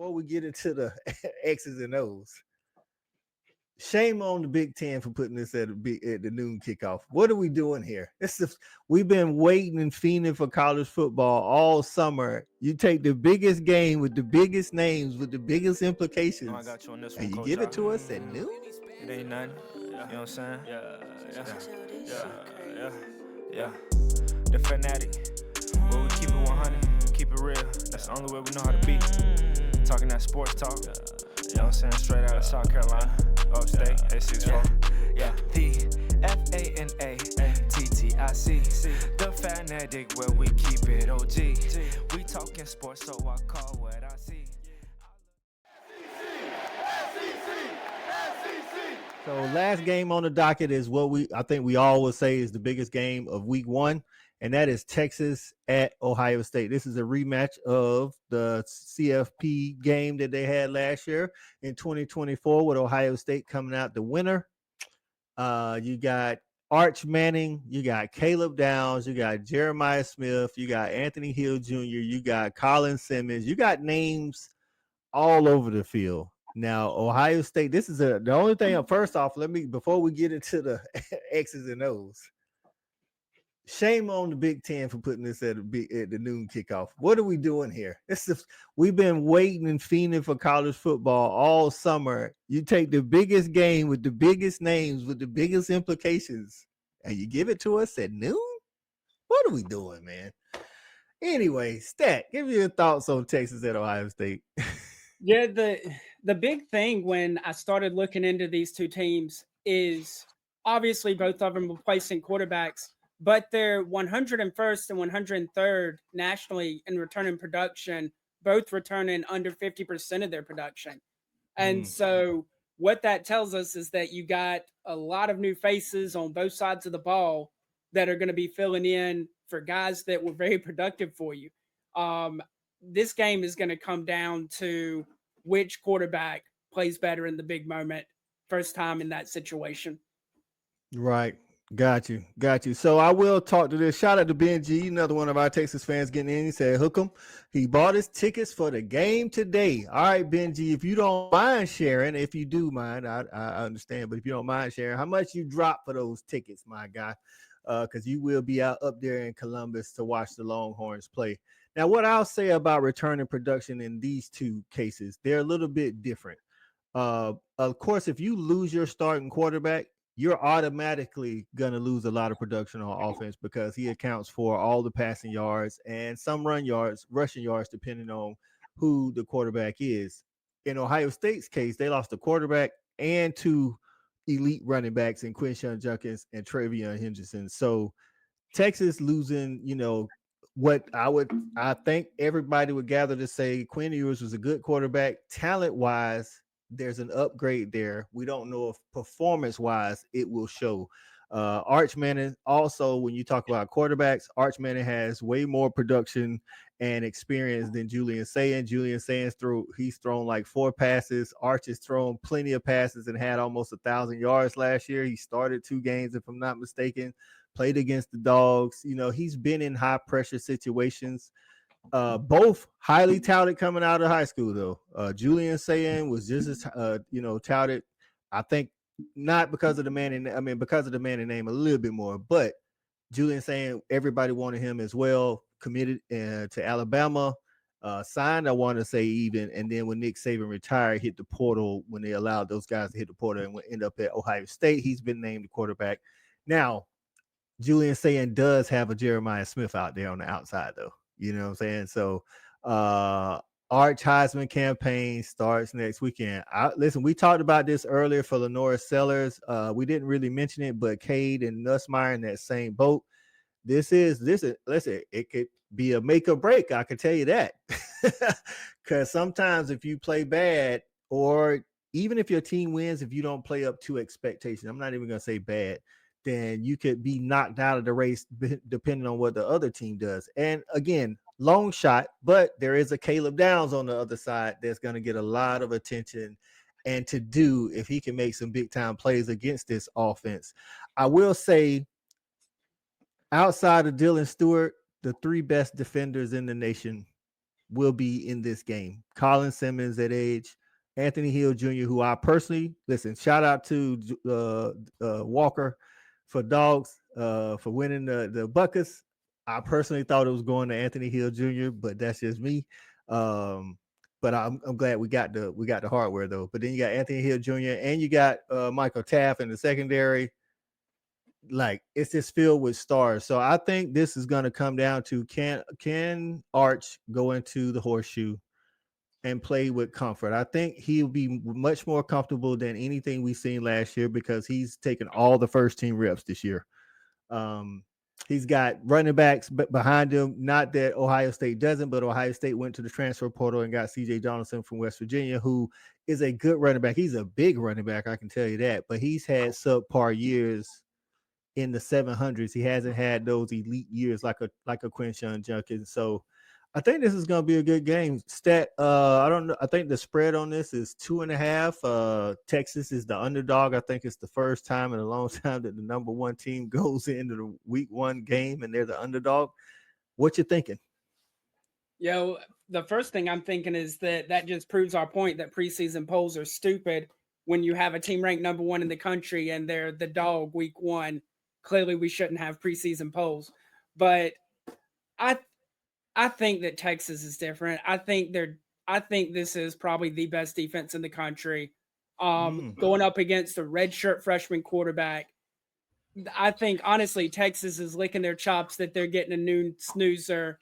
before we get into the X's and O's, shame on the Big Ten for putting this at the noon kickoff. What are we doing here? We've been waiting and fiending for college football all summer. You take the biggest game with the biggest names with the biggest implications, No, I got you on this and one, you Coach. give it to us at noon. It ain't nothing. You know what I'm saying? Yeah. The fanatic. Where we keep it 100, keep it real. That's the only way we know how to be. Talking that sports talk. You know what I'm saying? Straight out of South Carolina. Upstate, 864. Yeah. The FANATTIC. The fanatic where we keep it OG. We talking sports, so I call what I see. So last game on the docket is what I think we all will say is the biggest game of week one, and that is Texas at Ohio State. This is a rematch of the CFP game that they had last year in 2024 with Ohio State coming out the winner. You got Arch Manning, you got Caleb Downs, you got Jeremiah Smith, you got Anthony Hill Jr., you got Colin Simmons, you got names all over the field. Now, Ohio State, this is the only thing. First off, before we get into the X's and O's, shame on the Big Ten for putting this at the noon kickoff. What are we doing here? We've been waiting and fiending for college football all summer. You take the biggest game with the biggest names with the biggest implications, and you give it to us at noon? What are we doing, man? Anyway, Stat, give me your thoughts on Texas at Ohio State. Yeah, the big thing when I started looking into these two teams is obviously both of them replacing quarterbacks, but they're 101st and 103rd nationally in returning production, both returning under 50% of their production. And so what that tells us is that you got a lot of new faces on both sides of the ball that are going to be filling in for guys that were very productive for you. This game is going to come down to which quarterback plays better in the big moment, first time in that situation. Right. Got you. So I will talk to this. Shout out to Benji, another one of our Texas fans getting in. He said, hook him. He bought his tickets for the game today. All right, Benji, if you don't mind sharing, if you do mind, I understand, but if you don't mind sharing, how much you drop for those tickets, my guy? Because you will be out up there in Columbus to watch the Longhorns play. Now, what I'll say about returning production in these two cases, they're a little bit different. Of course, if you lose your starting quarterback, you're automatically going to lose a lot of production on offense because he accounts for all the passing yards and some rushing yards, depending on who the quarterback is. In Ohio State's case, they lost the quarterback and two elite running backs in Quinshawn Judkins and Travion Henderson. So Texas losing, what I think everybody would gather to say Quinn Ewers was a good quarterback. Talent-wise, there's an upgrade there. We don't know if performance-wise it will show. Arch Manning, also, when you talk about quarterbacks, Arch Manning has way more production and experience than Julian Sayin. Julian Sayin's he's thrown like 4 passes. Arch has thrown plenty of passes and had almost 1,000 yards last year. He started 2 games, if I'm not mistaken. Played against the Dogs. He's been in high pressure situations. Both highly touted coming out of high school, though. Julian Sayin was just as touted. I think not because of the because of the Manning name a little bit more, but Julian Sayin, everybody wanted him as well. Committed to Alabama, signed, I want to say even, and then when Nick Saban retired, hit the portal when they allowed those guys to hit the portal and end up at Ohio State. He's been named the quarterback. Now, Julian Sayin does have a Jeremiah Smith out there on the outside, though. You know what I'm saying? So, Arch Heisman campaign starts next weekend. Listen, we talked about this earlier for Lenora Sellers. We didn't really mention it, but Cade and Nussmeier in that same boat. This is listen, it could be a make or break. I can tell you that. Because sometimes if you play bad, or even if your team wins, if you don't play up to expectation, I'm not even going to say bad, then you could be knocked out of the race depending on what the other team does. And again, long shot, but there is a Caleb Downs on the other side that's going to get a lot of attention and to do if he can make some big time plays against this offense. I will say, outside of Dylan Stewart, the 3 best defenders in the nation, will be in this game. Colin Simmons at age, Anthony Hill Jr., who I personally listen. Shout out to Walker for Dogs for winning the Buckeyes. I personally thought it was going to Anthony Hill Jr., but that's just me. But I'm glad we got the hardware though. But then you got Anthony Hill Jr. and you got Michael Taft in the secondary. Like it's just filled with stars. So I think this is going to come down to can Arch go into the horseshoe and play with comfort. I think he'll be much more comfortable than anything we've seen last year because he's taken all the first team reps this year. He's got running backs behind him. Not that Ohio State doesn't, but Ohio State went to the transfer portal and got C.J. Donaldson from West Virginia, who is a good running back. He's a big running back, I can tell you that. But he's had subpar years in the 700s. He hasn't had those elite years like a Quinshon Judkins. So I think this is going to be a good game. I don't know. I think the spread on this is 2.5. Texas is the underdog. I think it's the first time in a long time that the number one team goes into the week one game and they're the underdog. What you thinking? The first thing I'm thinking is that just proves our point that preseason polls are stupid when you have a team ranked number one in the country and they're the dog week one. Clearly, we shouldn't have preseason polls, but I think that Texas is different. I think this is probably the best defense in the country. Going up against a redshirt freshman quarterback, I think honestly Texas is licking their chops that they're getting a noon snoozer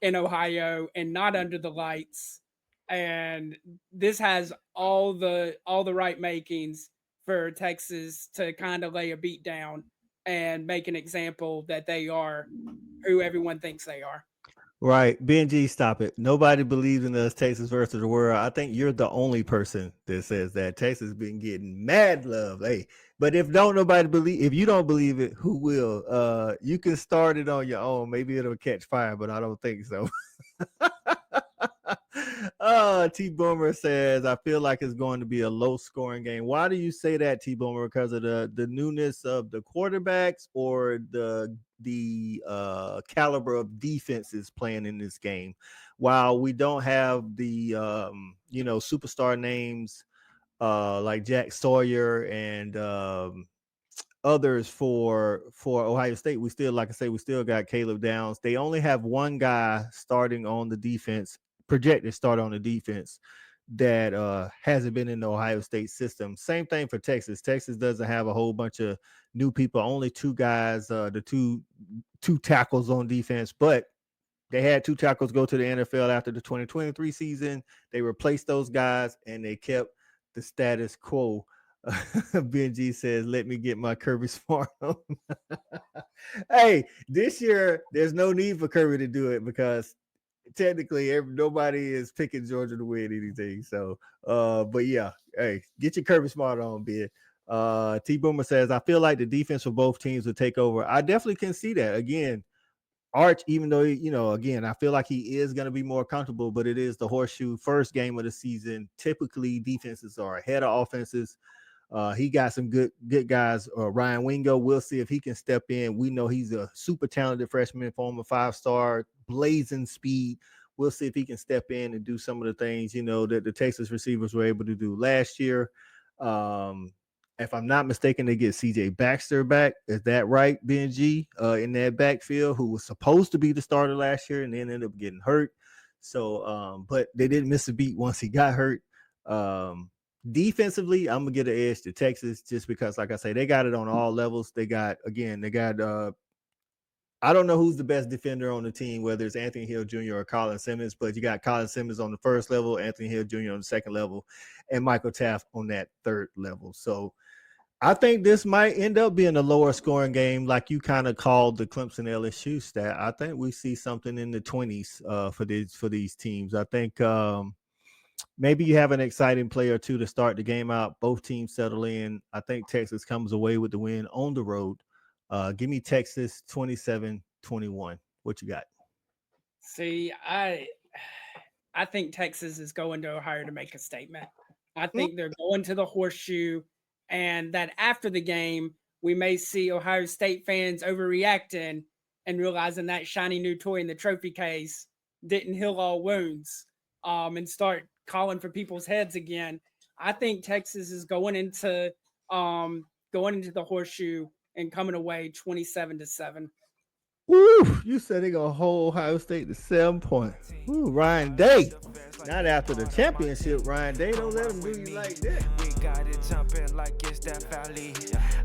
in Ohio and not under the lights. And this has all the right makings for Texas to kind of lay a beat down and make an example that they are who everyone thinks they are. Right. Benji, stop it. Nobody believes in us, Texas versus the world. I think you're the only person that says that. Texas been getting mad love. Hey, but if you don't believe it, who will? You can start it on your own. Maybe it'll catch fire, but I don't think so. T Boomer says, I feel like it's going to be a low scoring game. Why do you say that, T Boomer? Because of the newness of the quarterbacks or the caliber of defenses playing in this game? While we don't have the superstar names like Jack Sawyer and others for Ohio State, we still, like I say, we still got Caleb Downs. They only have one guy starting on the defense, projected start on the defense, that hasn't been in the Ohio State system. Same thing for Texas. Texas doesn't have a whole bunch of new people, only two guys, the two tackles on defense, but they had two tackles go to the NFL after the 2023 season. They replaced those guys and they kept the status quo. Benji says, let me get my Kirby Smart on. Hey, this year, there's no need for Kirby to do it because technically nobody is picking Georgia to win anything. So, but yeah, hey, get your Kirby Smart on, Ben. T Boomer says, I feel like the defense for both teams will take over. I definitely can see that. Again, Arch, even though, again, I feel like he is going to be more comfortable, but it is the horseshoe first game of the season. Typically, defenses are ahead of offenses. He got some good guys. Ryan Wingo, we'll see if he can step in. We know he's a super talented freshman, former 5-star, blazing speed. We'll see if he can step in and do some of the things, that the Texas receivers were able to do last year. If I'm not mistaken, they get CJ Baxter back. Is that right, Benji? In that backfield, who was supposed to be the starter last year and then ended up getting hurt. So, but they didn't miss a beat once he got hurt. Defensively, I'm gonna get an edge to Texas just because, like I say, they got it on all levels. They got I don't know who's the best defender on the team, whether it's Anthony Hill Jr. or Colin Simmons, but you got Colin Simmons on the first level, Anthony Hill Jr. on the second level, and Michael Taft on that third level. So I think this might end up being a lower scoring game, like you kind of called the Clemson LSU stat. I think we see something in the 20s for these teams. I think maybe you have an exciting play or two to start the game out. Both teams settle in. I think Texas comes away with the win on the road. Give me Texas 27-21. What you got? See, I think Texas is going to Ohio to make a statement. I think they're going to the horseshoe, and that after the game, we may see Ohio State fans overreacting and realizing that shiny new toy in the trophy case didn't heal all wounds and start calling for people's heads again, I think Texas is going into the horseshoe and coming away 27-7. Woo! You said they gonna hold Ohio State to 7 points. Woo, Ryan Day. Not after the championship, Ryan Day. Don't let him do you like that. We got it jumping like it's that valley.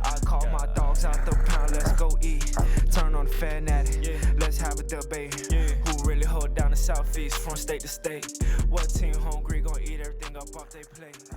I call my dogs out the pound, let's go eat. Turn on the fan at it, let's have a debate. Who really hold down the Southeast from state to state? What team hungry gonna eat everything up off they plate?